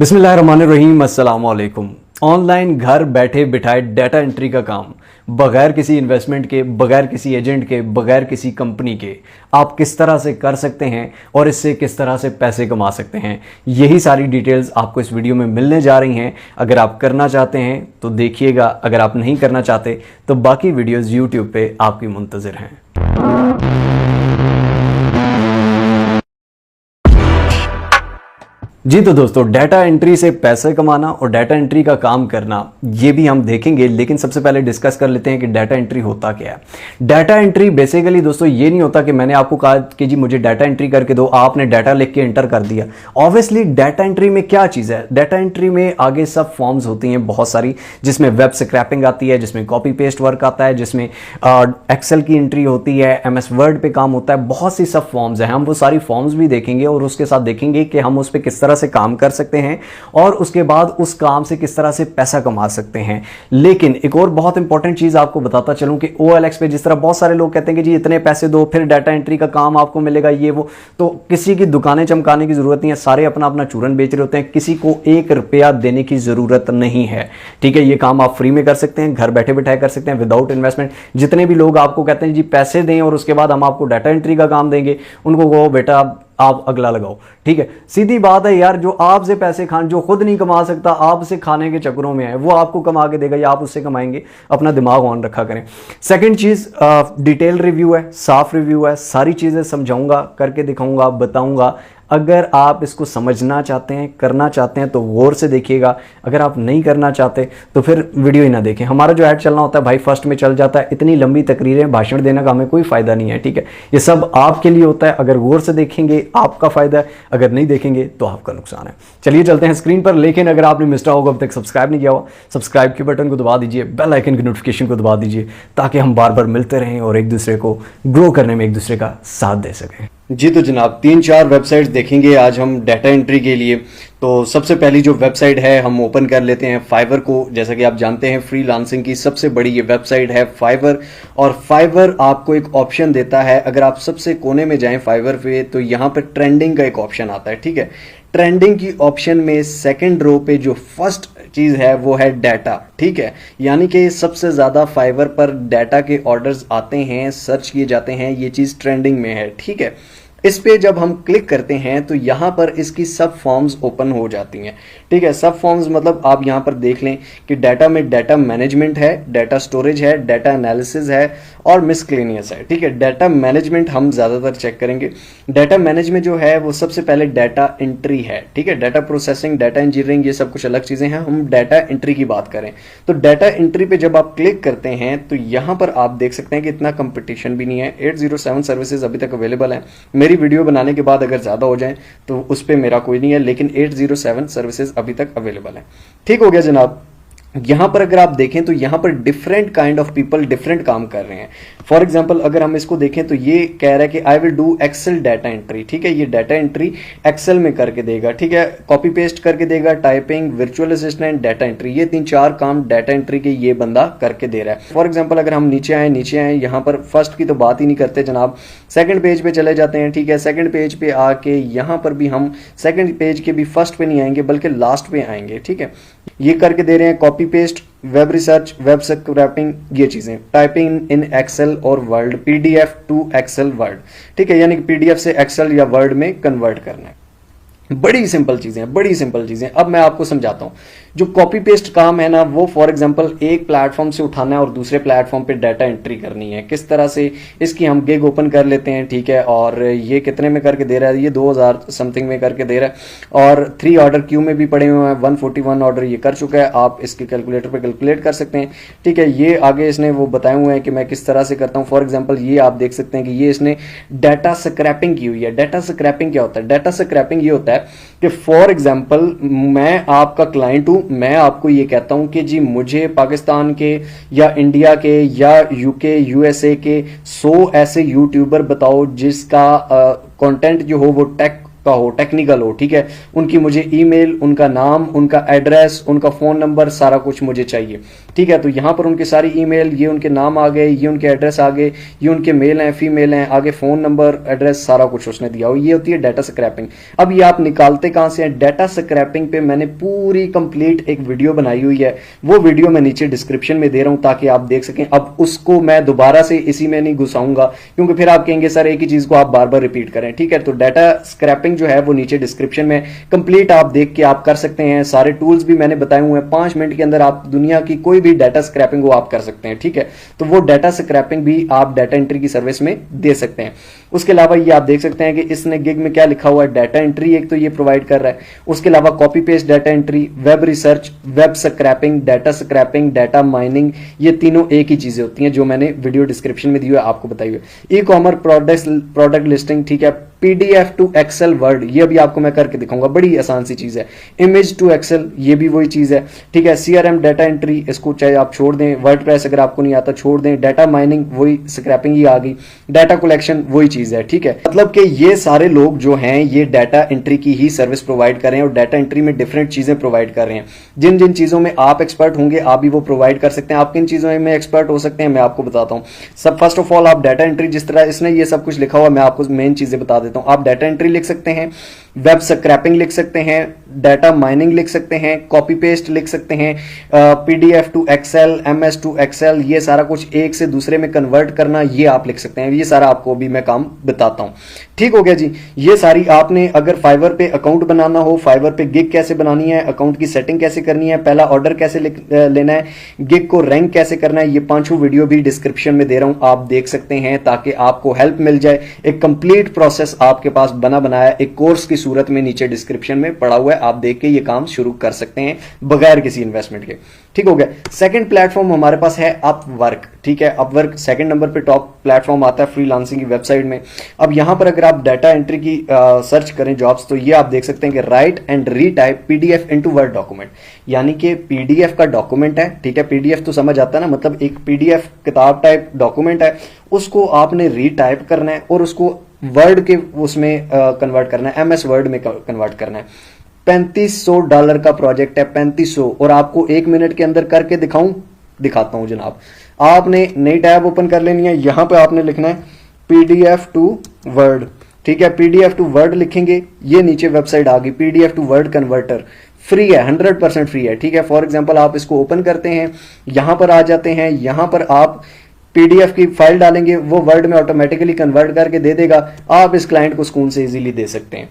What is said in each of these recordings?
बिस्मिल्लाहिर्रहमानिर्रहीम, अस्सलाम वालेकुम। ऑनलाइन घर बैठे बिठाए डाटा एंट्री का काम बगैर किसी इन्वेस्टमेंट के, बगैर किसी एजेंट के, बगैर किसी कंपनी के आप किस तरह से कर सकते हैं और इससे किस तरह से पैसे कमा सकते हैं, यही सारी डिटेल्स आपको इस वीडियो में मिलने जा रही हैं। अगर आप करना चाहते हैं तो देखिएगा, अगर आप नहीं करना चाहते तो बाकी वीडियोज़ यूट्यूब पे आपकी मुंतज़िर हैं। जी तो दोस्तों, डाटा एंट्री से पैसे कमाना और डाटा एंट्री का काम करना ये भी हम देखेंगे, लेकिन सबसे पहले डिस्कस कर लेते हैं कि डाटा एंट्री होता क्या है। डाटा एंट्री बेसिकली दोस्तों ये नहीं होता कि मैंने आपको कहा कि जी मुझे डाटा एंट्री करके दो, आपने डाटा लिख के एंटर कर दिया। ऑब्वियसली डाटा एंट्री में क्या चीज़ है, डाटा एंट्री में आगे सब फॉर्म्स होती हैं बहुत सारी, जिसमें वेब स्क्रैपिंग आती है, जिसमें कॉपी पेस्ट वर्क आता है, जिसमें एक्सेल की एंट्री होती है, MS वर्ड पे काम होता है, बहुत सी सब फॉर्म्स हैं। हम वो सारी फॉर्म्स भी देखेंगे और उसके साथ देखेंगे कि हम उस पर किस तरह से काम कर सकते हैं और उसके बाद उस काम से किस तरह से पैसा कमा सकते हैं। लेकिन एक और बहुत इंपॉर्टेंट चीज आपको बताता चलूं कि OLX पे जिस तरह बहुत सारे लोग कहते हैं कि जी इतने पैसे दो फिर डाटा एंट्री का काम आपको मिलेगा, ये वो, तो किसी की दुकानें चमकाने की जरूरत नहीं है। सारे अपना अपना चूरन बेच रहे होते हैं, किसी को 1 रुपया देने की जरूरत नहीं है। ठीक है, ये काम आप फ्री में कर सकते हैं, घर बैठे बैठाए कर सकते हैं विदाउट इन्वेस्टमेंट। जितने भी लोग आपको कहते हैं जी पैसे दें और उसके बाद हम आपको डाटा एंट्री का काम देंगे, उनको कहो बेटा आप अगला लगाओ। ठीक है, सीधी बात है यार, जो आपसे पैसे खान, जो खुद नहीं कमा सकता, आपसे खाने के चक्करों में है, वो आपको कमा के देगा या आप उससे कमाएंगे। अपना दिमाग ऑन रखा करें। सेकंड चीज, डिटेल रिव्यू है, साफ रिव्यू है, सारी चीजें समझाऊंगा, करके दिखाऊंगा, बताऊंगा। अगर आप इसको समझना चाहते हैं, करना चाहते हैं तो गौर से देखिएगा। अगर आप नहीं करना चाहते तो फिर वीडियो ही ना देखें। हमारा जो ऐड चलना होता है भाई फर्स्ट में चल जाता है। इतनी लंबी तकरीरें, भाषण देने का हमें कोई फायदा नहीं है। ठीक है, ये सब आपके लिए होता है। अगर गौर से देखेंगे आपका फायदा है, अगर नहीं देखेंगे तो आपका नुकसान है। चलिए चलते हैं स्क्रीन पर। लेकिन अगर आपने मिस्टर होगा अब तक सब्सक्राइब नहीं किया हो, सब्सक्राइब के बटन को दबा दीजिए, बेल आइकन की नोटिफिकेशन को दबा दीजिए, ताकि हम बार बार मिलते रहें और एक दूसरे को ग्रो करने में एक दूसरे का साथ दे सकें। जी तो जनाब, 3-4 वेबसाइट्स देखेंगे आज हम डाटा एंट्री के लिए। तो सबसे पहली जो वेबसाइट है हम ओपन कर लेते हैं फाइवर को। जैसा कि आप जानते हैं फ्रीलांसिंग की सबसे बड़ी ये वेबसाइट है फाइवर, और फाइवर आपको एक ऑप्शन देता है। अगर आप सबसे कोने में जाएं फाइवर पे तो यहाँ पे ट्रेंडिंग का एक ऑप्शन आता है। ठीक है, ट्रेंडिंग की ऑप्शन में सेकंड रो पे जो फर्स्ट चीज है वो है डाटा। ठीक है, यानी कि सबसे ज्यादा फाइवर पर डाटा के ऑर्डर्स आते हैं, सर्च किए जाते हैं, ये चीज ट्रेंडिंग में है। ठीक है, इस पे जब हम क्लिक करते हैं तो यहां पर इसकी सब फॉर्म्स ओपन हो जाती हैं। ठीक है, सब फॉर्म्स मतलब आप यहां पर देख लें कि डाटा में डाटा मैनेजमेंट है, डाटा स्टोरेज है, डाटा एनालिसिस है और मिसक्लेनियस है। ठीक है, डाटा मैनेजमेंट हम ज्यादातर चेक करेंगे। डाटा मैनेजमेंट जो है वो सबसे पहले डाटा एंट्री है। ठीक है, डाटा प्रोसेसिंग, डाटा इंजीनियरिंग ये सब कुछ अलग चीजें हैं। हम डाटा एंट्री की बात करें तो डाटा एंट्री पे जब आप क्लिक करते हैं तो यहां पर आप देख सकते हैं कि इतना कंपटीशन भी नहीं है। 807 सर्विसेज अभी तक अवेलेबल है। मेरी वीडियो बनाने के बाद अगर ज्यादा हो जाए तो उस पे मेरा कोई नहीं है, लेकिन 807 सर्विसेज अभी तक अवेलेबल है। ठीक हो गया जनाब। यहां पर अगर आप देखें तो यहां पर different kind of people different काम कर रहे हैं। फॉर एग्जांपल अगर हम इसको देखें तो ये कह रहा है कि I will do Excel data entry. ठीक है, ये डाटा एंट्री एक्सेल में करके देगा। ठीक है, कॉपी पेस्ट करके देगा, typing, virtual assistant, data entry, ये 3-4 काम डाटा एंट्री के ये बंदा करके दे रहा है। फॉर एग्जाम्पल अगर हम नीचे आए यहां पर फर्स्ट की तो बात ही नहीं करते जनाब, सेकंड पेज पे चले जाते हैं। ठीक है, सेकंड पेज पे आके यहां पर भी हम सेकंड पेज के भी फर्स्ट पे नहीं आएंगे बल्कि लास्ट पे आएंगे। ठीक है, ये करके दे रहे हैं copy paste, web research, web scraping, ये चीजें, टाइपिंग इन एक्सेल और Word, PDF to Excel Word. ठीक है, यानी कि PDF से एक्सेल या वर्ड में कन्वर्ट करना है। बड़ी सिंपल चीजें, बड़ी सिंपल चीजें। अब मैं आपको समझाता हूं। जो कॉपी पेस्ट काम है ना, वो फॉर एग्जांपल एक प्लेटफॉर्म से उठाना है और दूसरे प्लेटफॉर्म पे डाटा एंट्री करनी है। किस तरह से, इसकी हम गिग ओपन कर लेते हैं। ठीक है, और ये कितने में करके दे रहा है, ये 2000 समथिंग में करके दे रहा है, और 3 ऑर्डर क्यू में भी पड़े हुए हैं। 141 ऑर्डर ये कर चुका है, आप इसके कैलकुलेटर पे कैलकुलेट कर सकते हैं। ठीक है, ये आगे इसने वो बताए हुए हैं कि मैं किस तरह से करता हूँ। फॉर एग्जाम्पल ये आप देख सकते हैं कि ये इसने डाटा स्क्रैपिंग की हुई है। डाटा स्क्रैपिंग क्या होता है? डाटा स्क्रैपिंग ये होता है कि फॉर एग्जाम्पल मैं आपका क्लाइंट हूं, मैं आपको ये कहता हूं कि जी मुझे पाकिस्तान के या इंडिया के या UK USA के 100 ऐसे यूट्यूबर बताओ जिसका कंटेंट जो हो वो टेक का हो, टेक्निकल हो, ठीक है, उनकी मुझे ईमेल, उनका नाम, उनका एड्रेस, उनका फोन नंबर, सारा कुछ मुझे चाहिए, ठीक है। तो यहां पर उनके सारी ईमेल, ये उनके नाम आ गए, ये उनके एड्रेस आ गए, ये उनके मेल हैं, फीमेल हैं, आगे फोन नंबर, एड्रेस, सारा कुछ उसने दिया हो। ये होती है डाटा स्क्रैपिंग। अब ये आप निकालते कहां से हैं? डाटा स्क्रैपिंग पे मैंने पूरी कंप्लीट एक वीडियो बनाई हुई है, वो वीडियो मैं नीचे डिस्क्रिप्शन में दे रहा हूं ताकि आप देख सकें। अब उसको मैं दोबारा से इसी में नहीं घुसाऊंगा क्योंकि फिर आप कहेंगे सर एक ही चीज को आप बार बार रिपीट करें, ठीक है। तो डाटा स्क्रैपिंग जो है वो नीचे डिस्क्रिप्शन में कंप्लीट आप देख के आप कर सकते हैं। सारे टूल्स भी मैंने बताए हुए हैं, 5 मिनट के अंदर आप दुनिया की कोई भी डाटा स्क्रैपिंग वो आप कर सकते हैं, ठीक है। तो वो डाटा स्क्रैपिंग भी आप डाटा एंट्री की सर्विस में दे सकते हैं। उसके अलावा ये आप देख सकते हैं कि इसने गिग में क्या लिखा हुआ है, डाटा एंट्री एक तो ये प्रोवाइड कर रहा है, उसके अलावा copy paste data entry, web research, web scraping, data scraping, data mining, ये तीनों एक ही चीजें होती हैं जो मैंने वीडियो डिस्क्रिप्शन में दी हुई है आपको बताई हुई है। ई कॉमर्स प्रोडक्ट लिस्टिंग, ठीक है, पीडीएफ टू एक्सेल वर्ड, ये भी आपको मैं करके दिखाऊंगा, बड़ी आसान सी चीज है। इमेज टू एक्सेल, ये भी वही चीज है, ठीक है। सीआरएम डाटा एंट्री, इसको चाहे आप छोड़ दें, वर्डप्रेस अगर आपको नहीं आता छोड़ दें, डाटा माइनिंग वही स्क्रैपिंग ही आ गई, डाटा कलेक्शन वही चीज है, ठीक है। मतलब कि ये सारे लोग जो हैं ये डाटा एंट्री की ही सर्विस प्रोवाइड कर रहे हैं और डाटा एंट्री में डिफरेंट चीजें प्रोवाइड कर रहे हैं। जिन जिन चीजों में आप एक्सपर्ट होंगे आप भी वो प्रोवाइड कर सकते हैं। आप किन चीजों में एक्सपर्ट हो सकते हैं मैं आपको बताता हूं। सब फर्स्ट ऑफ ऑल आप डाटा एंट्री, जिस तरह इसने ये सब कुछ लिखा हुआ मैं आपको मेन चीजें बता देता हूं। आप डाटा एंट्री लिख सकते हैं, वेब स्क्रैपिंग लिख सकते हैं, डाटा माइनिंग लिख सकते हैं, कॉपी पेस्ट लिख सकते हैं, PDF to Excel, MS to Excel, ये सारा कुछ एक से दूसरे में कन्वर्ट करना, ये आप लिख सकते हैं। ये सारा आपको भी मैं काम बताता हूं, ठीक हो गया जी। ये सारी आपने अगर फाइवर पे अकाउंट बनाना हो, फाइवर पे गिग कैसे बनानी है, अकाउंट की सेटिंग कैसे करनी है, पहला ऑर्डर कैसे लेना है, गिग को रैंक कैसे करना है, ये 5 वीडियो भी डिस्क्रिप्शन में दे रहा हूं, आप देख सकते हैं ताकि आपको हेल्प मिल जाए। एक कंप्लीट प्रोसेस आपके पास बना बनाया एक कोर्स की सूरत में नीचे डिस्क्रिप्शन में पड़ा हुआ है, आप देख के ये काम शुरू कर सकते हैं बगैर किसी इन्वेस्टमेंट के, ठीक हो गया। सेकंड प्लेटफॉर्म हमारे पास है अपवर्क, ठीक है। अपवर्क सेकंड नंबर पे टॉप प्लेटफॉर्म आता है फ्रीलांसिंग की वेबसाइट में। अब यहां पर अगर आप डाटा एंट्री की सर्च करें जॉब्स, तो ये आप देख सकते हैं कि right and retype PDF into word document, यानी कि पीडीएफ का डॉक्यूमेंट है, ठीक है। पीडीएफ तो समझ आता है ना, मतलब एक पीडीएफ किताब टाइप डॉक्यूमेंट है, उसको आपने रीटाइप करना है और उसको वर्ड के उसमें कन्वर्ट करना है, एमएस वर्ड में कन्वर्ट करना है। $3500 का प्रोजेक्ट है, 3500, और आपको 1 मिनट के अंदर करके दिखाता हूं जनाब। आपने नई टैब ओपन कर लेनी है, यहां पे आपने लिखना है पीडीएफ टू वर्ड, ठीक है। पीडीएफ टू वर्ड लिखेंगे, ये नीचे वेबसाइट आ गई, PDF to Word converter, free है, 100% फ्री है, ठीक है। फॉर एग्जांपल आप इसको ओपन करते हैं, यहां पर आ जाते हैं, यहां पर आप पीडीएफ की फाइल डालेंगे, वो वर्ड में ऑटोमेटिकली कन्वर्ट करके दे देगा, आप इस क्लाइंट को सुकून से इजीली दे सकते हैं।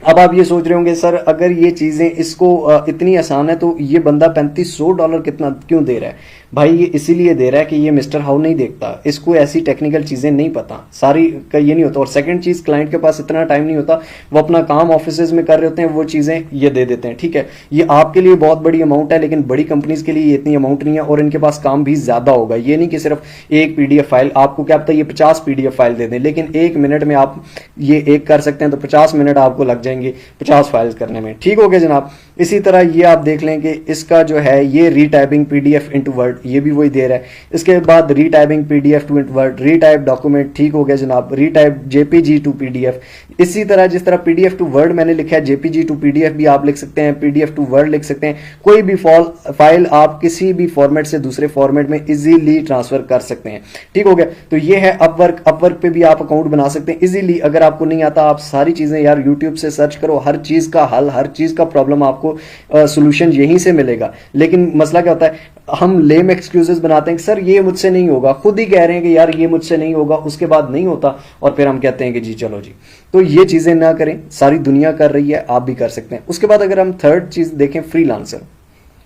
अब आप ये सोच रहे होंगे सर अगर ये चीजें इसको इतनी आसान है तो ये बंदा $3500 कितना क्यों दे रहा है? भाई ये इसीलिए दे रहा है कि ये मिस्टर हाउ नहीं देखता, इसको ऐसी टेक्निकल चीजें नहीं पता, सारी का ये नहीं होता। और सेकंड चीज, क्लाइंट के पास इतना टाइम नहीं होता, वो अपना काम ऑफिस में कर रहे होते हैं, वो चीजें ये दे देते हैं, ठीक है। ये आपके लिए बहुत बड़ी अमाउंट है, लेकिन बड़ी कंपनीज के लिए ये इतनी अमाउंट नहीं है और इनके पास काम भी ज्यादा होगा। ये नहीं कि सिर्फ एक पीडीएफ फाइल, आपको क्या पता ये 50 पीडीएफ फाइल दे दें, लेकिन 1 मिनट में आप ये एक कर सकते हैं, तो 50 मिनट आपको लग जाएंगे 50 फाइल्स करने में, ठीक हो गया जनाब। इसी तरह ये आप देख लें कि इसका जो है ये रीटाइपिंग पीडीएफ इनटू वर्ड, ये भी वही दे रहा है। इसके बाद retyping PDF to word, retype document, ठीक हो गया जनाब, रीटाइप जेपीजी टू पीडीएफ। इसी तरह जिस तरह पीडीएफ टू वर्ड मैंने लिखा है, जेपीजी टू पीडीएफ भी आप लिख सकते हैं, पीडीएफ टू वर्ड लिख सकते हैं। कोई भी फाइल आप किसी भी फॉर्मेट से दूसरे फॉर्मेट में इजीली ट्रांसफर कर सकते हैं, ठीक हो गया। तो ये है अपवर्क, अपवर्क पे भी आप अकाउंट बना सकते हैं इजीली। अगर आपको नहीं आता, आप सारी चीजें यार यूट्यूब से सर्च करो, हर चीज का हल, हर चीज का प्रॉब्लम आपको सोल्यूशन यहीं से मिलेगा। लेकिन मसला क्या होता है, हम लेम एक्सक्यूजेस बनाते हैं कि सर ये मुझसे नहीं होगा, खुद ही कह रहे हैं कि यार ये मुझसे नहीं होगा, उसके बाद नहीं होता और फिर हम कहते हैं कि जी चलो जी। तो ये चीजें ना करें, सारी दुनिया कर रही है, आप भी कर सकते हैं। उसके बाद अगर हम थर्ड चीज देखें, फ्रीलांसर,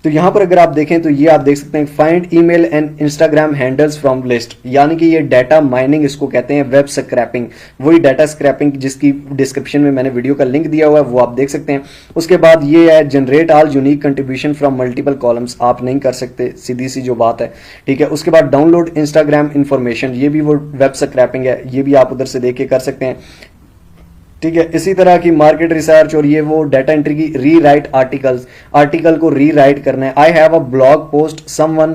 तो यहां पर अगर आप देखें तो ये आप देख सकते हैं find email and Instagram handles from list, यानी कि ये डाटा माइनिंग इसको कहते हैं, वेब स्क्रैपिंग, वही डाटा स्क्रैपिंग जिसकी डिस्क्रिप्शन में मैंने वीडियो का लिंक दिया हुआ है, वो आप देख सकते हैं। उसके बाद ये है generate all unique contribution from multiple columns, आप नहीं कर सकते, सीधी सी जो बात है, ठीक है। उसके बाद डाउनलोड इंस्टाग्राम इन्फॉर्मेशन, ये भी वो वेब स्क्रैपिंग है, ये भी आप उधर से देख के कर सकते हैं, ठीक है। इसी तरह की मार्केट रिसर्च, और ये वो डाटा एंट्री की री राइट आर्टिकल्स, आर्टिकल को री राइट करना है। I have a blog post someone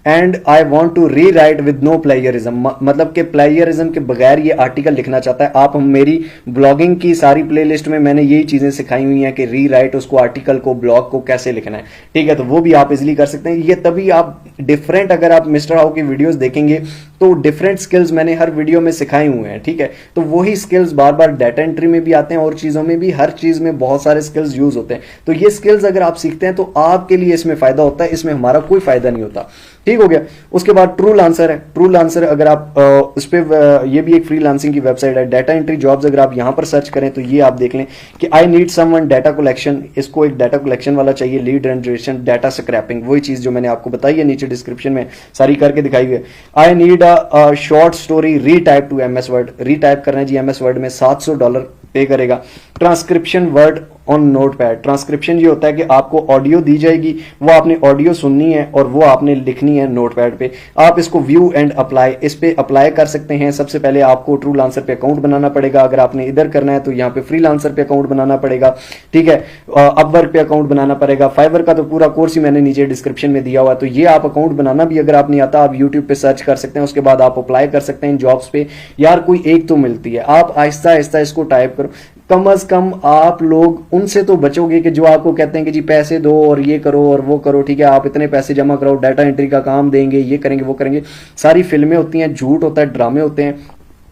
and I want to rewrite with no plagiarism, मतलब कि प्लेयरिज्म के बगैर ये आर्टिकल लिखना चाहता है। आप मेरी ब्लॉगिंग की सारी प्लेलिस्ट में मैंने यही चीजें सिखाई हुई हैं कि री राइट उसको, आर्टिकल को, ब्लॉग को कैसे लिखना है, ठीक है। तो वो भी आप इजिली कर सकते हैं। ये तभी आप डिफरेंट, अगर आप मिस्टर हाउ की वीडियोस देखेंगे तो डिफरेंट स्किल्स मैंने हर वीडियो में सिखाए हुए हैं, ठीक है। तो वही स्किल्स बार बार डाटा एंट्री में भी आते हैं और चीजों में भी, हर चीज में बहुत सारे स्किल्स यूज होते हैं। तो ये स्किल्स अगर आप सीखते हैं तो आपके लिए इसमें फायदा होता है, इसमें हमारा कोई फायदा नहीं होता, ठीक हो गया। उसके बाद ट्रू लांसर है। ट्रू लांसर अगर आप उस पर, ये भी एक फ्रीलांसिंग की वेबसाइट है, डाटा एंट्री जॉब्स अगर आप यहां पर सर्च करें तो ये आप देख लें कि I need someone data collection, इसको एक डाटा कलेक्शन वाला चाहिए, लीड जनरेशन, डाटा स्क्रैपिंग, वही चीज जो मैंने आपको बताई है नीचे डिस्क्रिप्शन में सारी करके दिखाई हुई है। I need a short story retype to MS Word, retype करना है जी एमएस वर्ड में, $700 पे करेगा। Transcription word on Notepad, transcription ये होता है कि आपको ऑडियो दी जाएगी, वो आपने ऑडियो सुननी है और वो आपने लिखनी है नोटपैड पे। आप इसको व्यू एंड अप्लाई, इस पे अप्लाई कर सकते हैं। सबसे पहले आपको ट्रू लांसर पे अकाउंट बनाना पड़ेगा, अगर आपने इधर करना है तो यहाँ पे फ्री लांसर पे अकाउंट बनाना पड़ेगा, ठीक है। अपवर्क पे अकाउंट बनाना पड़ेगा, फाइवर का तो पूरा कोर्स ही मैंने नीचे डिस्क्रिप्शन में दिया हुआ है। तो ये आप अकाउंट बनाना भी अगर आप नहीं आता, आप यूट्यूब पे सर्च कर सकते हैं, उसके बाद आप अप्लाई कर सकते हैं इन जॉब्स पे। यार कोई एक तो मिलती है, आप आहिस्ता आहिस्ता इसको टाइप करो। कम अज कम आप लोग उनसे तो बचोगे कि जो आपको कहते हैं कि जी पैसे दो और ये करो और वो करो, ठीक है, आप इतने पैसे जमा कराओ, डाटा एंट्री का काम देंगे, ये करेंगे वो करेंगे। सारी फिल्में होती हैं, झूठ होता है, ड्रामे होते हैं।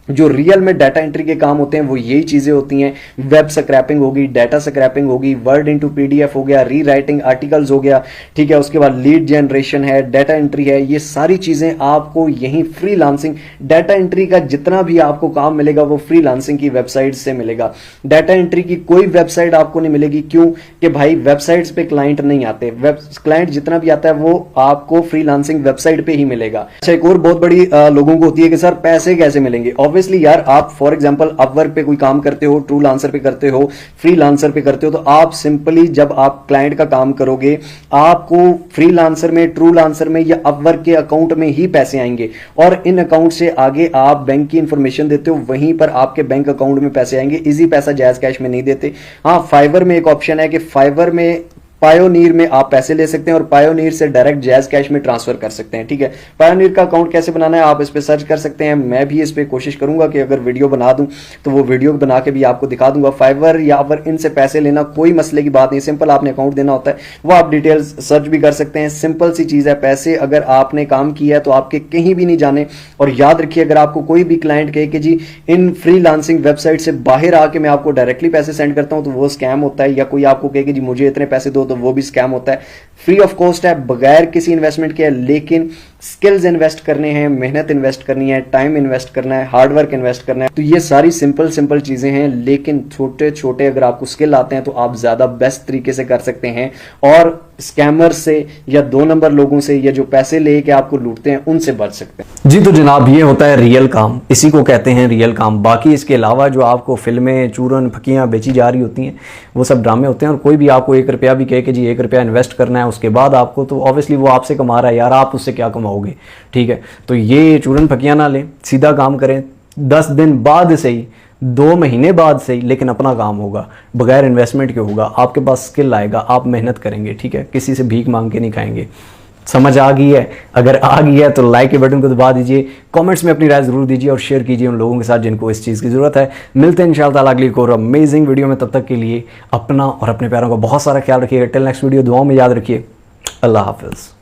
जो रियल में डाटा एंट्री के काम होते हैं वो यही चीजें होती हैं। वेब स्क्रैपिंग होगी, डाटा स्क्रैपिंग होगी, वर्ड इनटू पीडीएफ हो गया, री राइटिंग आर्टिकल्स हो गया, ठीक है। उसके बाद लीड जनरेशन है, डाटा एंट्री है, ये सारी चीजें आपको यही फ्रीलांसिंग, डाटा एंट्री का जितना भी आपको काम मिलेगा वो फ्रीलांसिंग की वेबसाइट से मिलेगा। डाटा एंट्री की कोई वेबसाइट आपको नहीं मिलेगी, क्यों कि भाई वेबसाइट्स पे क्लाइंट नहीं आते, क्लाइंट जितना भी आता है वो आपको फ्रीलांसिंग वेबसाइट पे ही मिलेगा। अच्छा, एक और बहुत बड़ी लोगों को होती है कि सर पैसे कैसे मिलेंगे। ऑब्वियसली यार, आप फॉर एग्जांपल अपवर्क पे कोई काम करते हो, ट्रू लांसर पे करते हो, फ्रीलांसर पे करते हो, तो आप सिंपली जब आप क्लाइंट का काम करोगे आपको फ्रीलांसर में, ट्रू लांसर में या अपवर्क के अकाउंट में ही पैसे आएंगे और इन अकाउंट से आगे आप बैंक की इंफॉर्मेशन देते हो, वहीं पर आपके बैंक अकाउंट में पैसे आएंगे। इजी पैसा जायज कैश में नहीं देते। हाँ, फाइवर में एक ऑप्शन है कि फाइवर में पायोनीर में आप पैसे ले सकते हैं और पायोनीर से डायरेक्ट जैज कैश में ट्रांसफर कर सकते हैं, ठीक है। पायोनीर का अकाउंट कैसे बनाना है आप इस पे सर्च कर सकते हैं। मैं भी इस पे कोशिश करूंगा कि अगर वीडियो बना दूं तो वो वीडियो बना के भी आपको दिखा दूंगा। फाइवर या अवर इनसे पैसे लेना कोई मसले की बात नहीं, सिंपल आपने अकाउंट देना होता है, वो आप डिटेल्स सर्च भी कर सकते हैं। सिंपल सी चीज है, पैसे अगर आपने काम किया है तो आपके कहीं भी नहीं जाने। और याद रखिए, अगर आपको कोई भी क्लाइंट कहे कि जी इन फ्रीलांसिंग वेबसाइट से बाहर आके मैं आपको डायरेक्टली पैसे सेंड करता हूं, तो वो स्कैम होता है। या कोई आपको कहे कि जी मुझे इतने पैसे दो, तो वो भी स्कैम होता है। फ्री ऑफ कॉस्ट है, बगैर किसी इन्वेस्टमेंट के, लेकिन स्किल्स इन्वेस्ट करने हैं, मेहनत इन्वेस्ट करनी है, टाइम इन्वेस्ट करना है, हार्डवर्क इन्वेस्ट करना है। तो ये सारी सिंपल सिंपल चीजें हैं, लेकिन छोटे छोटे अगर आपको स्किल आते हैं तो आप ज्यादा बेस्ट तरीके से कर सकते हैं और स्कैमर से या 2 नंबर लोगों से या जो पैसे लेके आपको लूटते हैं उनसे बच सकते हैं। जी तो जनाब, ये होता है रियल काम, इसी को कहते हैं रियल काम। बाकी इसके अलावा जो आपको फिल्में, चूरन फकियां बेची जा रही होती हैं वो सब ड्रामे होते हैं। और कोई भी आपको 1 रुपया भी कहे कि जी 1 रुपया इन्वेस्ट करना है उसके बाद आपको, तो ऑब्वियसली वो आपसे कमा रहा है यार, आप उससे क्या कमाओगे, ठीक है। तो ये चूरन फकियां ना लें, सीधा काम करें। 10 दिन बाद से ही, 2 महीने बाद से ही, लेकिन अपना काम होगा, बगैर इन्वेस्टमेंट के होगा। आपके पास स्किल आएगा, आप मेहनत करेंगे, ठीक है, किसी से भीख मांग के नहीं खाएंगे। समझ आ गई है? अगर आ गई है तो लाइक के बटन को दबा दीजिए, कमेंट्स में अपनी राय जरूर दीजिए और शेयर कीजिए उन लोगों के साथ जिनको इस चीज़ की ज़रूरत है। मिलते हैं इंशाअल्लाह ताला अगली एक और अमेजिंग वीडियो में। तब तक के लिए अपना और अपने प्यारों का बहुत सारा ख्याल रखिएगा। टिल नेक्स्ट वीडियो, दुआओं में याद रखिए। अल्लाह हाफिज़।